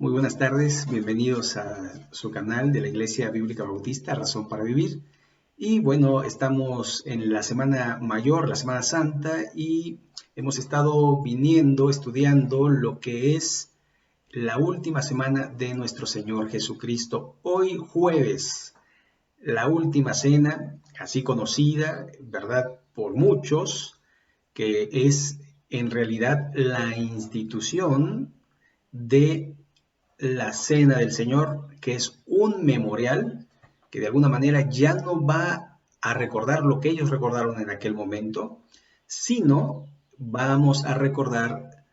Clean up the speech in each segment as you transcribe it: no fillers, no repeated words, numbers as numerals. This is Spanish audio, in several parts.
Muy buenas tardes, bienvenidos a su canal de la Iglesia Bíblica Bautista, Razón para Vivir. Y bueno, estamos en la Semana Mayor, la Semana Santa, y hemos estado estudiando lo que es la última semana de nuestro Señor Jesucristo. Hoy jueves, la última cena, así conocida, ¿verdad?, por muchos, que es en realidad la institución de la Cena del Señor, que es un memorial que de alguna manera ya no va a recordar lo que ellos recordaron en aquel momento, sino vamos a recordar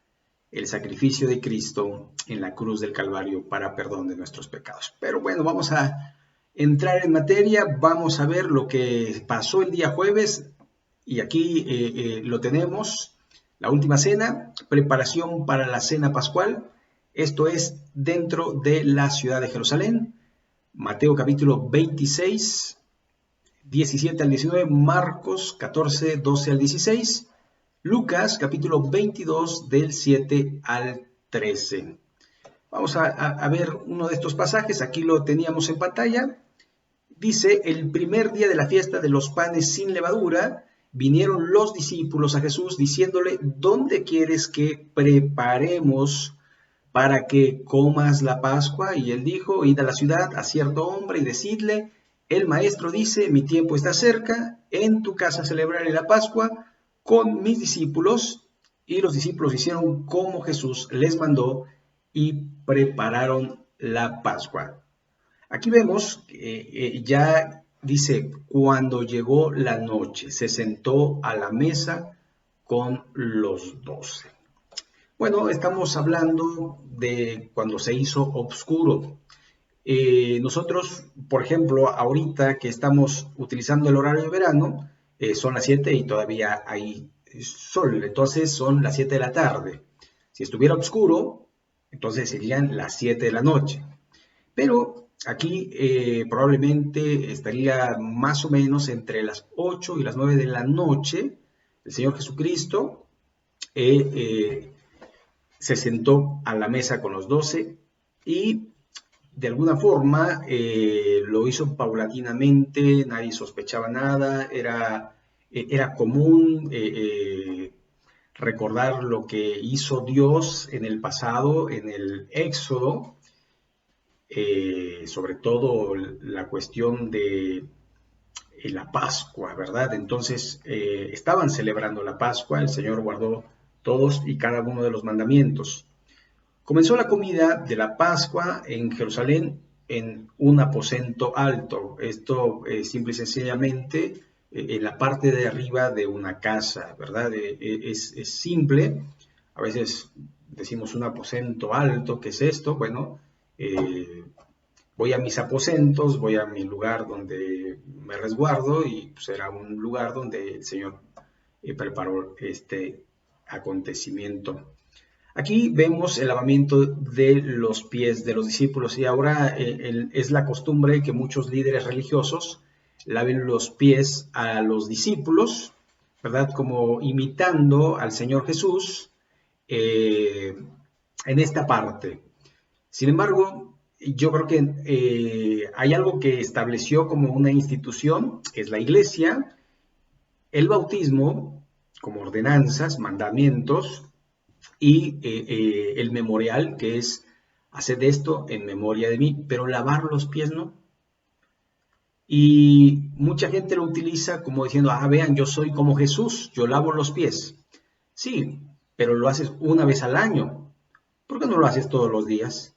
el sacrificio de Cristo en la cruz del Calvario para perdón de nuestros pecados. Pero bueno, vamos a entrar en materia, vamos a ver lo que pasó el día jueves, y aquí lo tenemos, la última cena, preparación para la cena pascual. Esto es dentro de la ciudad de Jerusalén. Mateo capítulo 26, 17 al 19, Marcos 14, 12 al 16, Lucas capítulo 22 del 7 al 13. Vamos a ver uno de estos pasajes, aquí lo teníamos en pantalla. Dice: el primer día de la fiesta de los panes sin levadura, vinieron los discípulos a Jesús diciéndole: ¿dónde quieres que preparemos para que comas la Pascua? Y él dijo: id a la ciudad a cierto hombre y decidle: el maestro dice, mi tiempo está cerca, en tu casa celebraré la Pascua con mis discípulos. Y los discípulos hicieron como Jesús les mandó y prepararon la Pascua. Aquí vemos que ya dice: cuando llegó la noche, se sentó a la mesa con los 12. Bueno, estamos hablando de cuando se hizo oscuro. Nosotros, por ejemplo, ahorita que estamos utilizando el horario de verano, son las 7 y todavía hay sol, entonces son las 7 de la tarde. Si estuviera oscuro, entonces serían las 7 de la noche. Pero aquí probablemente estaría más o menos entre las 8 y las 9 de la noche. El Señor Jesucristo se sentó a la mesa con los 12 y de alguna forma lo hizo paulatinamente, nadie sospechaba nada, era común recordar lo que hizo Dios en el pasado, en el Éxodo, sobre todo la cuestión de la Pascua, ¿verdad? Entonces estaban celebrando la Pascua, el Señor guardó todos y cada uno de los mandamientos. Comenzó la comida de la Pascua en Jerusalén en un aposento alto. Esto simple y sencillamente en la parte de arriba de una casa, ¿verdad? Es simple. A veces decimos un aposento alto, ¿qué es esto? Bueno, voy a mis aposentos, voy a mi lugar donde me resguardo, y pues era un lugar donde el Señor preparó este acontecimiento. Aquí vemos el lavamiento de los pies de los discípulos, y ahora es la costumbre que muchos líderes religiosos laven los pies a los discípulos, ¿verdad? Como imitando al Señor Jesús en esta parte. Sin embargo, yo creo que hay algo que estableció como una institución, que es la Iglesia, el bautismo como ordenanzas, mandamientos, y el memorial, que es hacer esto en memoria de mí, pero lavar los pies no. Y mucha gente lo utiliza como diciendo: vean, yo soy como Jesús, yo lavo los pies. Sí, pero lo haces una vez al año. ¿Por qué no lo haces todos los días?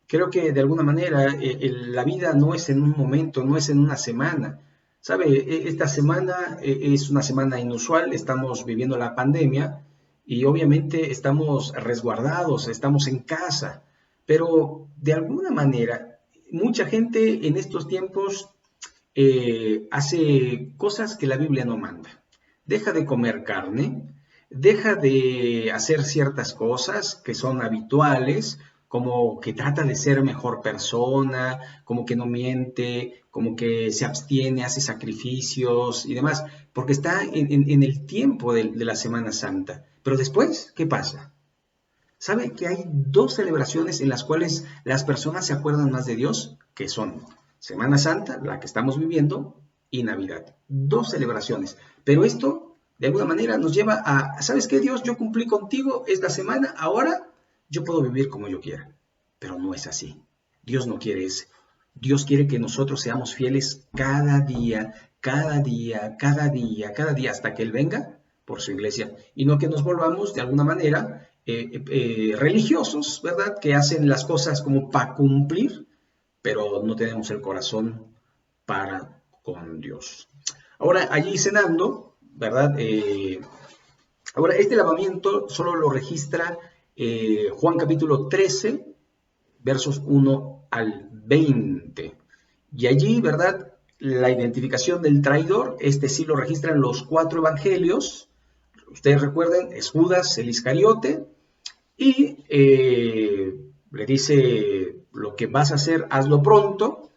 Creo que de alguna manera la vida no es en un momento, no es en una semana. ¿Sabe? Esta semana es una semana inusual, estamos viviendo la pandemia y obviamente estamos resguardados, estamos en casa, pero de alguna manera mucha gente en estos tiempos hace cosas que la Biblia no manda. Deja de comer carne, deja de hacer ciertas cosas que son habituales, como que trata de ser mejor persona, como que no miente, como que se abstiene, hace sacrificios y demás, porque está en el tiempo de la Semana Santa. Pero después, ¿qué pasa? ¿Sabe que hay dos celebraciones en las cuales las personas se acuerdan más de Dios? Que son Semana Santa, la que estamos viviendo, y Navidad. Dos celebraciones. Pero esto, de alguna manera, nos lleva a, ¿sabes qué, Dios? Yo cumplí contigo esta semana, ahora yo puedo vivir como yo quiera. Pero no es así. Dios no quiere eso. Dios quiere que nosotros seamos fieles cada día, cada día, cada día, cada día, hasta que Él venga por su iglesia. Y no que nos volvamos, de alguna manera, religiosos, ¿verdad? Que hacen las cosas como para cumplir, pero no tenemos el corazón para con Dios. Ahora, allí cenando, ¿verdad? Ahora, este lavamiento solo lo registra Juan capítulo 13, versos 1 al 20. Y allí, ¿verdad? La identificación del traidor, este sí lo registran los 4 evangelios. Ustedes recuerden, es Judas el Iscariote, y le dice, lo que vas a hacer, hazlo pronto.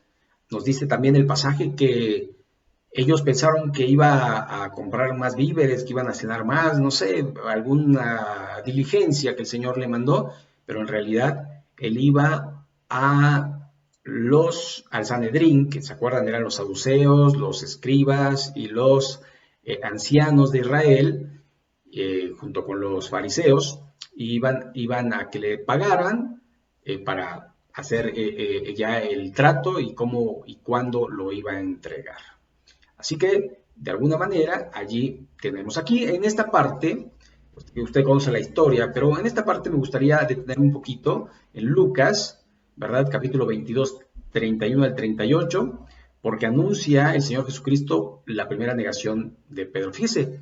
Nos dice también el pasaje que ellos pensaron que iba a comprar más víveres, que iban a cenar más, no sé, alguna diligencia que el Señor le mandó, pero en realidad él iba al Sanedrín, que se acuerdan eran los saduceos, los escribas y los ancianos de Israel, junto con los fariseos, iban a que le pagaran para hacer ya el trato y cómo y cuándo lo iba a entregar. Así que, de alguna manera, allí tenemos aquí, en esta parte, usted conoce la historia, pero en esta parte me gustaría detener un poquito en Lucas, ¿verdad? Capítulo 22, 31 al 38, porque anuncia el Señor Jesucristo la primera negación de Pedro. Fíjese,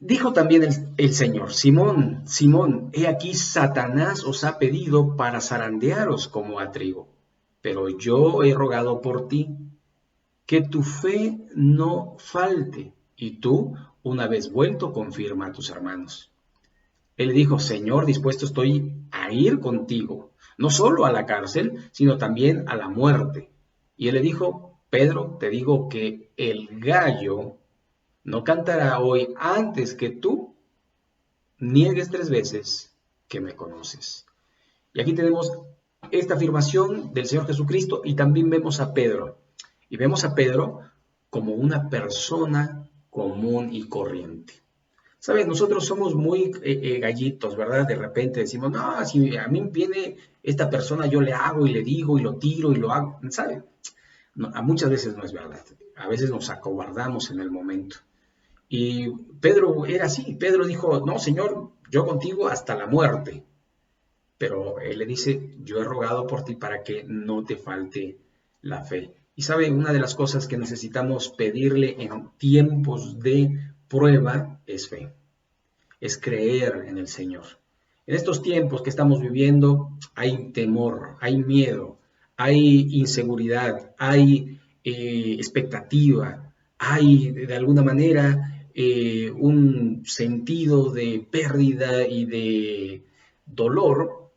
dijo también el Señor, Simón, Simón, he aquí Satanás os ha pedido para zarandearos como a trigo, pero yo he rogado por ti, que tu fe no falte, y tú, una vez vuelto, confirma a tus hermanos. Él le dijo, Señor, dispuesto estoy a ir contigo, no solo a la cárcel, sino también a la muerte. Y él le dijo, Pedro, te digo que el gallo no cantará hoy antes que tú niegues 3 veces que me conoces. Y aquí tenemos esta afirmación del Señor Jesucristo y también vemos a Pedro. Y vemos a Pedro como una persona común y corriente. ¿Sabes? Nosotros somos muy gallitos, ¿verdad? De repente decimos, no, si a mí viene esta persona, yo le hago y le digo y lo tiro y lo hago, ¿sabes? No, muchas veces no es verdad. A veces nos acobardamos en el momento. Y Pedro era así. Pedro dijo, no, Señor, yo contigo hasta la muerte. Pero él le dice, yo he rogado por ti para que no te falte la fe. Y sabe, una de las cosas que necesitamos pedirle en tiempos de prueba es fe, es creer en el Señor. En estos tiempos que estamos viviendo hay temor, hay miedo, hay inseguridad, hay expectativa, hay de alguna manera un sentido de pérdida y de dolor,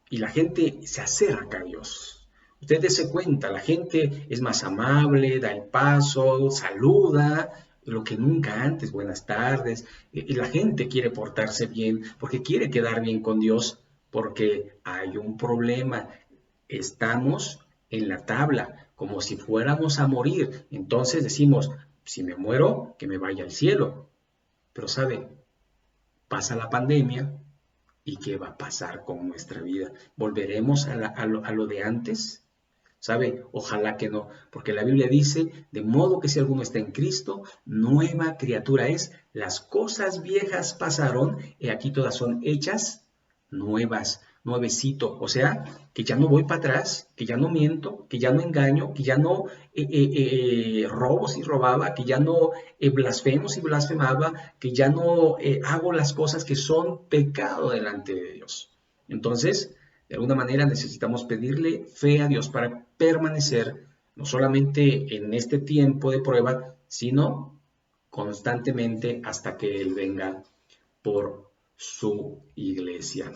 y la gente se acerca a Dios. Usted dése cuenta, la gente es más amable, da el paso, saluda, lo que nunca antes, buenas tardes, y la gente quiere portarse bien porque quiere quedar bien con Dios, porque hay un problema, estamos en la tabla, como si fuéramos a morir, entonces decimos, si me muero, que me vaya al cielo, pero sabe, pasa la pandemia, ¿y qué va a pasar con nuestra vida? ¿Volveremos a lo de antes? ¿Sabe? Ojalá que no, porque la Biblia dice, de modo que si alguno está en Cristo, nueva criatura es, las cosas viejas pasaron, y aquí todas son hechas nuevas, nuevecito, o sea, que ya no voy para atrás, que ya no miento, que ya no engaño, que ya no robo si robaba, que ya no blasfemo si blasfemaba, que ya no hago las cosas que son pecado delante de Dios. Entonces, de alguna manera necesitamos pedirle fe a Dios para permanecer no solamente en este tiempo de prueba, sino constantemente hasta que Él venga por su iglesia.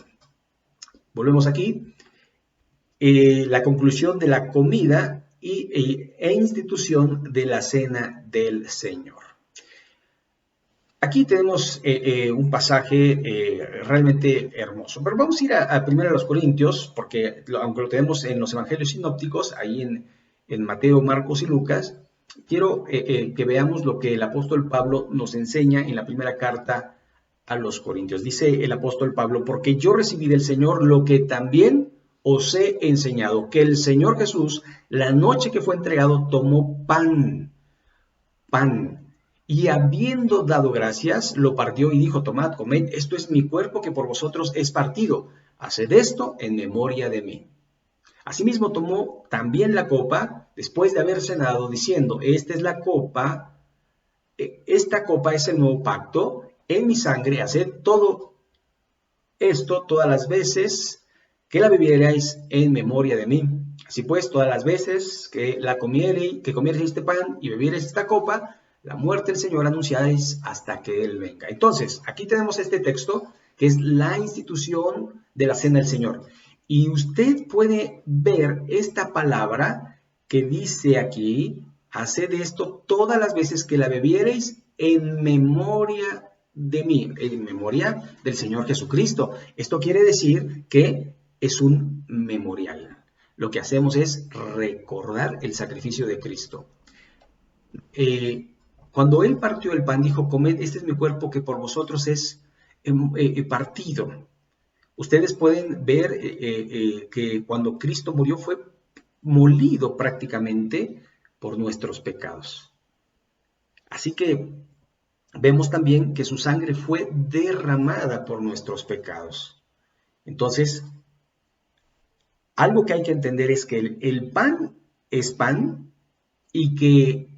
Volvemos aquí. La conclusión de la comida e institución de la cena del Señor. Aquí tenemos un pasaje realmente hermoso, pero vamos a ir a primero a los Corintios, porque aunque lo tenemos en los evangelios sinópticos, ahí en Mateo, Marcos y Lucas, quiero que veamos lo que el apóstol Pablo nos enseña en la primera carta a los Corintios. Dice el apóstol Pablo, porque yo recibí del Señor lo que también os he enseñado, que el Señor Jesús, la noche que fue entregado, tomó pan, y habiendo dado gracias, lo partió y dijo, tomad, comed, esto es mi cuerpo que por vosotros es partido. Haced esto en memoria de mí. Asimismo tomó también la copa, después de haber cenado, diciendo, esta es la copa, esta copa es el nuevo pacto, en mi sangre, haced todo esto todas las veces que la bebierais en memoria de mí. Así pues, todas las veces que comiereis este pan y bebiereis esta copa, la muerte del Señor anunciaréis hasta que Él venga. Entonces, aquí tenemos este texto que es la institución de la cena del Señor. Y usted puede ver esta palabra que dice aquí, haced esto todas las veces que la bebiereis en memoria de mí, en memoria del Señor Jesucristo. Esto quiere decir que es un memorial. Lo que hacemos es recordar el sacrificio de Cristo. Eh, Cuando Él partió el pan, dijo, comed, este es mi cuerpo que por vosotros es partido. Ustedes pueden ver que cuando Cristo murió fue molido prácticamente por nuestros pecados. Así que vemos también que su sangre fue derramada por nuestros pecados. Entonces, algo que hay que entender es que el pan es pan y que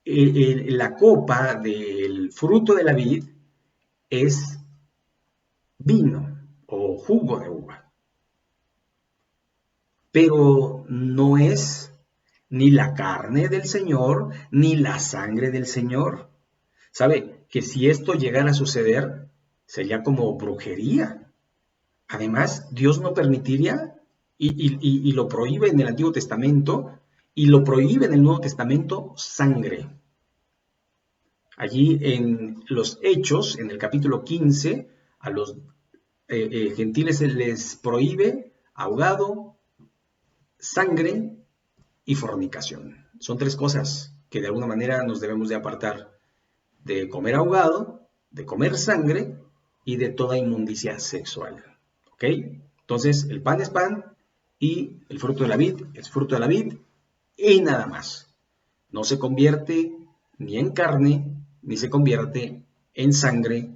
la copa del fruto de la vid es vino o jugo de uva. Pero no es ni la carne del Señor ni la sangre del Señor. ¿Sabe? Que si esto llegara a suceder, sería como brujería. Además, Dios no permitiría y lo prohíbe en el Antiguo Testamento y lo prohíbe en el Nuevo Testamento sangre. Allí en los Hechos, en el capítulo 15, a los gentiles se les prohíbe ahogado, sangre y fornicación. Son tres cosas que de alguna manera nos debemos de apartar: de comer ahogado, de comer sangre y de toda inmundicia sexual. ¿Ok? Entonces, el pan es pan y el fruto de la vid es fruto de la vid y nada más. No se convierte ni en carne, ni se convierte en sangre.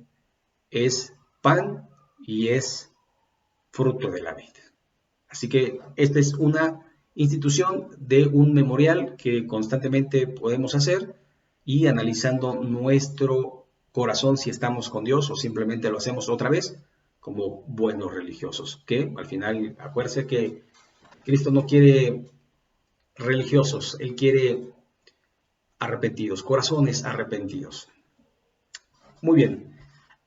Es pan y es fruto de la vid. Así que esta es una institución de un memorial que constantemente podemos hacer y analizando nuestro corazón si estamos con Dios o simplemente lo hacemos otra vez como buenos religiosos. Que al final, acuérdense que Cristo no quiere religiosos, Él quiere arrepentidos, corazones arrepentidos. Muy bien,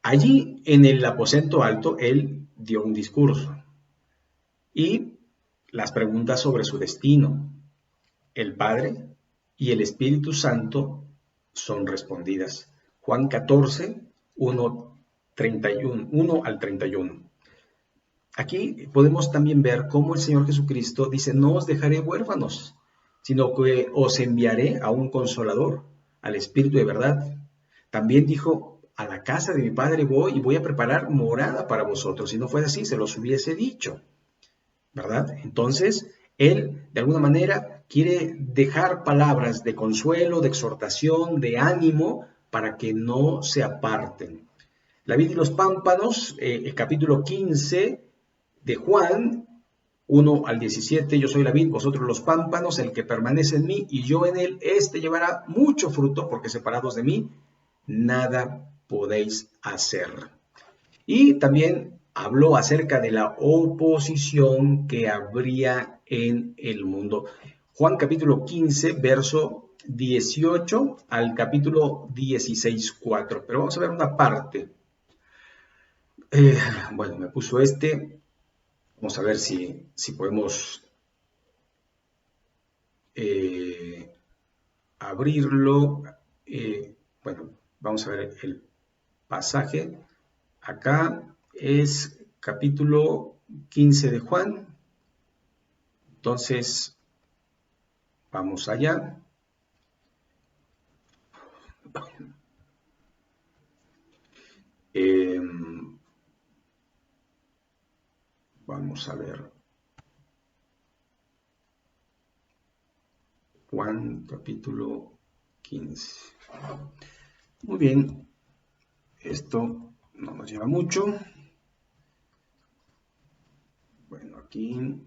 allí en el aposento alto Él dio un discurso y las preguntas sobre su destino, el Padre y el Espíritu Santo son respondidas. Juan 14, 1, 31, 1 al 31. Aquí podemos también ver cómo el Señor Jesucristo dice, no os dejaré huérfanos, sino que os enviaré a un consolador, al Espíritu de verdad. También dijo, a la casa de mi Padre voy y voy a preparar morada para vosotros. Si no fuera así, se los hubiese dicho, ¿verdad? Entonces, Él, de alguna manera, quiere dejar palabras de consuelo, de exhortación, de ánimo, para que no se aparten. La vid y los pámpanos, el capítulo 15 de Juan, 1 al 17, yo soy la vid, vosotros los pámpanos, el que permanece en mí y yo en él, este llevará mucho fruto, porque separados de mí, nada podéis hacer. Y también habló acerca de la oposición que habría en el mundo. Juan capítulo 15, verso 18 al capítulo 16, 4. Pero vamos a ver una parte. Bueno, me puso este. Vamos a ver si podemos abrirlo. Bueno, vamos a ver pasaje acá es capítulo 15 de Juan. Entonces, vamos allá. Vamos a ver. Juan capítulo 15. Muy bien. Esto no nos lleva mucho. Bueno, aquí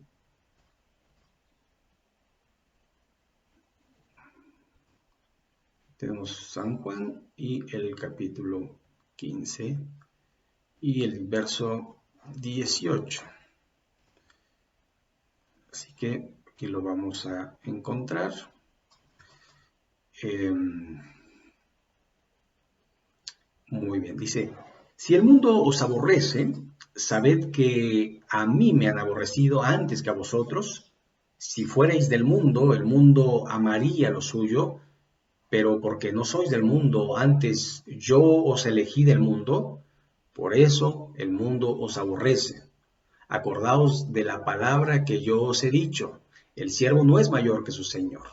tenemos San Juan y el capítulo 15 y el verso 18. Así que aquí lo vamos a encontrar. Muy bien, dice: si el mundo os aborrece, sabed que a mí me han aborrecido antes que a vosotros. Si fuerais del mundo, el mundo amaría lo suyo, pero porque no sois del mundo, antes yo os elegí del mundo, por eso el mundo os aborrece. Acordaos de la palabra que yo os he dicho: el siervo no es mayor que su señor.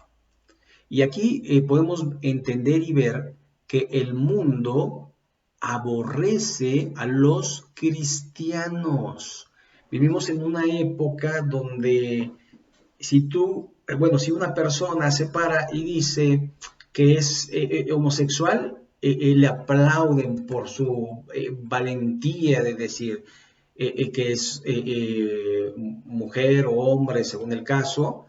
Y aquí podemos entender y ver que el mundo aborrece a los cristianos. Vivimos en una época donde si una persona se para y dice que es homosexual, le aplauden por su valentía de decir que es mujer o hombre según el caso.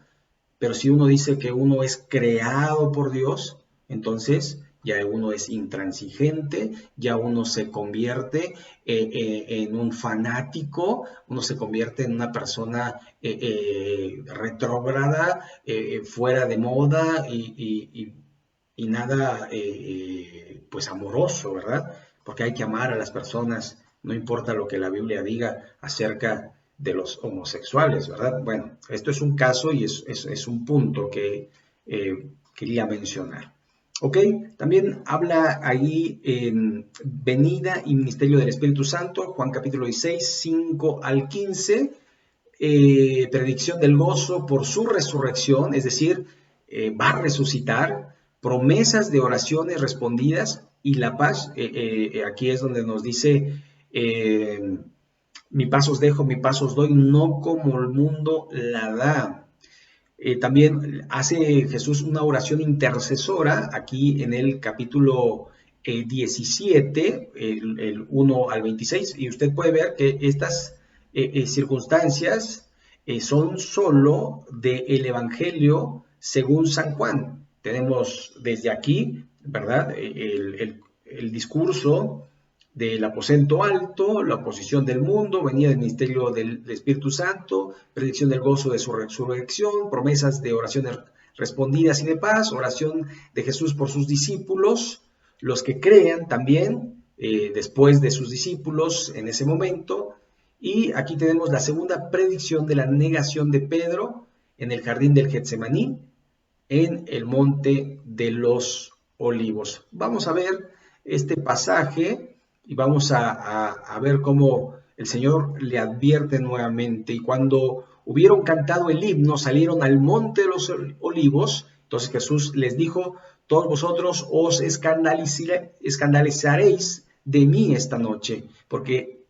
Pero si uno dice que uno es creado por Dios, entonces ya uno es intransigente, ya uno se convierte en un fanático, uno se convierte en una persona retrógrada, fuera de moda y nada pues amoroso, ¿verdad? Porque hay que amar a las personas, no importa lo que la Biblia diga acerca de los homosexuales, ¿verdad? Bueno, esto es un caso y es un punto que quería mencionar. Ok, también habla ahí en venida y ministerio del Espíritu Santo, Juan capítulo 16, 5 al 15, predicción del gozo por su resurrección, es decir, va a resucitar, promesas de oraciones respondidas y la paz. Aquí es donde nos dice, mi paz os dejo, mi paz os doy, no como el mundo la da. También hace Jesús una oración intercesora aquí en el capítulo 17, el 1 al 26, y usted puede ver que estas circunstancias son solo del Evangelio según San Juan. Tenemos desde aquí, ¿verdad?, el discurso del aposento alto, la oposición del mundo, venida del ministerio del Espíritu Santo, predicción del gozo de su resurrección, promesas de oraciones respondidas y de paz, oración de Jesús por sus discípulos, los que crean también después de sus discípulos en ese momento. Y aquí tenemos la segunda predicción de la negación de Pedro en el jardín del Getsemaní, en el monte de los olivos. Vamos a ver este pasaje y vamos a ver cómo el Señor le advierte nuevamente. Y cuando hubieron cantado el himno, salieron al monte de los olivos. Entonces Jesús les dijo: todos vosotros os escandalizaréis de mí esta noche, porque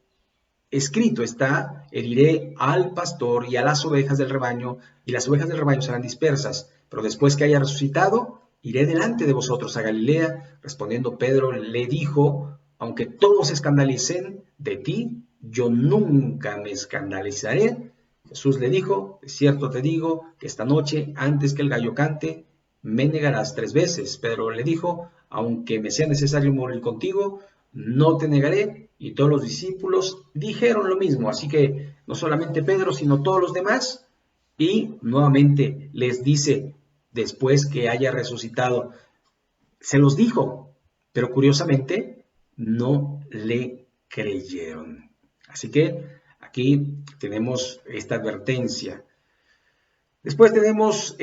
escrito está: heriré al pastor y a las ovejas del rebaño, y las ovejas del rebaño serán dispersas. Pero después que haya resucitado, iré delante de vosotros a Galilea. Respondiendo Pedro le dijo: aunque todos se escandalicen de ti, yo nunca me escandalizaré. Jesús le dijo: de cierto te digo que esta noche, antes que el gallo cante, me negarás 3 veces. Pedro le dijo: aunque me sea necesario morir contigo, no te negaré. Y todos los discípulos dijeron lo mismo. Así que no solamente Pedro, sino todos los demás. Y nuevamente les dice, después que haya resucitado, se los dijo, pero curiosamente no le creyeron. Así que aquí tenemos esta advertencia. Después tenemos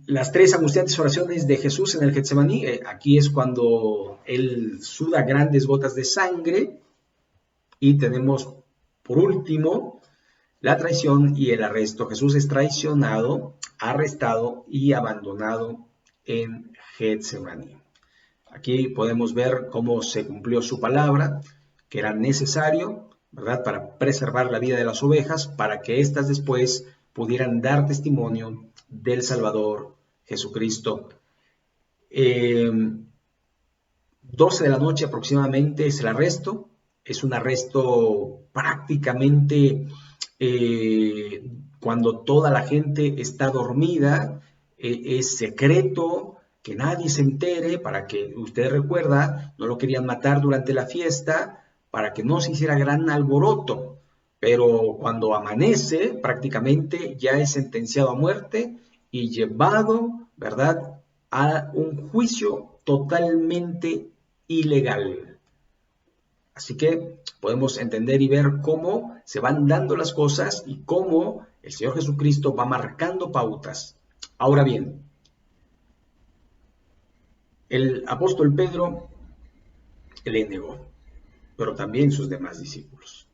las 3 angustiantes oraciones de Jesús en el Getsemaní. Aquí es cuando él suda grandes gotas de sangre. Y tenemos, por último, la traición y el arresto. Jesús es traicionado, arrestado y abandonado en Getsemaní. Aquí podemos ver cómo se cumplió su palabra, que era necesario, ¿verdad?, para preservar la vida de las ovejas, para que éstas después pudieran dar testimonio del Salvador Jesucristo. 12 de la noche aproximadamente es el arresto. Es un arresto prácticamente cuando toda la gente está dormida, es secreto, que nadie se entere, para que, usted recuerda, no lo querían matar durante la fiesta, para que no se hiciera gran alboroto. Pero cuando amanece, prácticamente ya es sentenciado a muerte y llevado, ¿verdad?, a un juicio totalmente ilegal. Así que podemos entender y ver cómo se van dando las cosas y cómo el Señor Jesucristo va marcando pautas. Ahora bien, el apóstol Pedro le negó, pero también sus demás discípulos.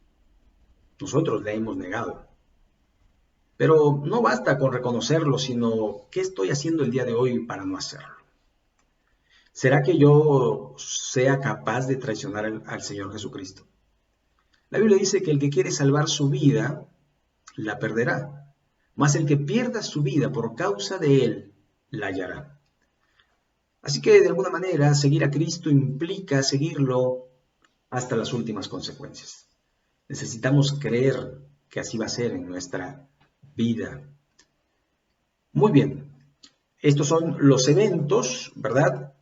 Nosotros le hemos negado. Pero no basta con reconocerlo, sino ¿qué estoy haciendo el día de hoy para no hacerlo? ¿Será que yo sea capaz de traicionar al Señor Jesucristo? La Biblia dice que el que quiere salvar su vida, la perderá. Mas el que pierda su vida por causa de él, la hallará. Así que de alguna manera seguir a Cristo implica seguirlo hasta las últimas consecuencias. Necesitamos creer que así va a ser en nuestra vida. Muy bien, estos son los eventos, ¿verdad?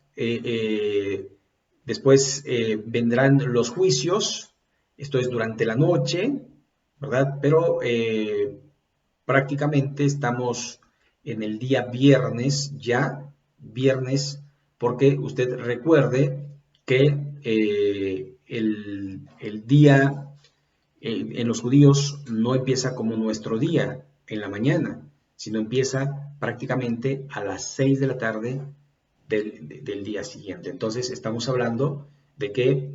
Después vendrán los juicios, esto es durante la noche, ¿verdad? Pero prácticamente estamos en el día viernes, ya, viernes, porque usted recuerde que el día en los judíos no empieza como nuestro día en la mañana, sino empieza prácticamente a las 6 de la tarde del día siguiente. Entonces estamos hablando de que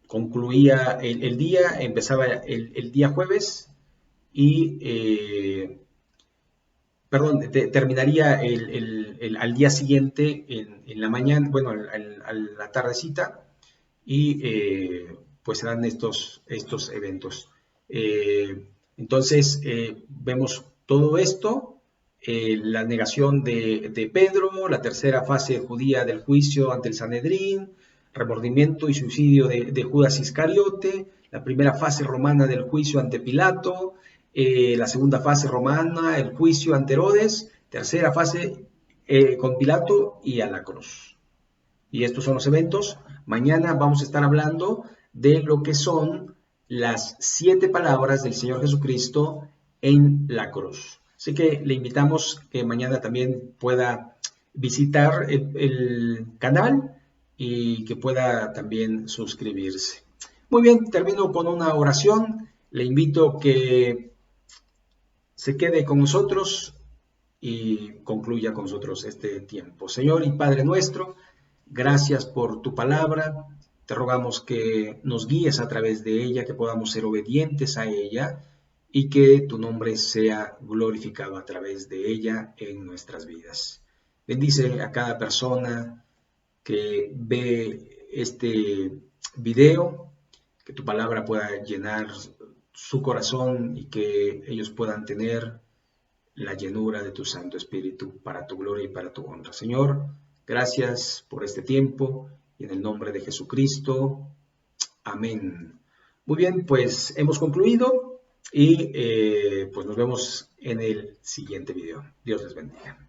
concluía el día, empezaba el día jueves y, terminaría al día siguiente en la mañana, bueno, a la tardecita, y pues se dan estos eventos. Entonces, vemos todo esto, la negación de Pedro, la tercera fase judía del juicio ante el Sanedrín, remordimiento y suicidio de Judas Iscariote, la primera fase romana del juicio ante Pilato, la segunda fase romana, el juicio ante Herodes, tercera fase con Pilato y a la cruz. Y estos son los eventos. Mañana vamos a estar hablando de lo que son las 7 palabras del Señor Jesucristo en la cruz. Así que le invitamos que mañana también pueda visitar el canal y que pueda también suscribirse. Muy bien, termino con una oración. Le invito que se quede con nosotros y concluya con nosotros este tiempo. Señor y Padre nuestro, gracias por tu palabra. Te rogamos que nos guíes a través de ella, que podamos ser obedientes a ella y que tu nombre sea glorificado a través de ella en nuestras vidas. Bendice a cada persona que ve este video, que tu palabra pueda llenar su corazón y que ellos puedan tener la llenura de tu Santo Espíritu para tu gloria y para tu honra. Señor, gracias por este tiempo y en el nombre de Jesucristo. Amén. Muy bien, pues hemos concluido y pues nos vemos en el siguiente video. Dios les bendiga.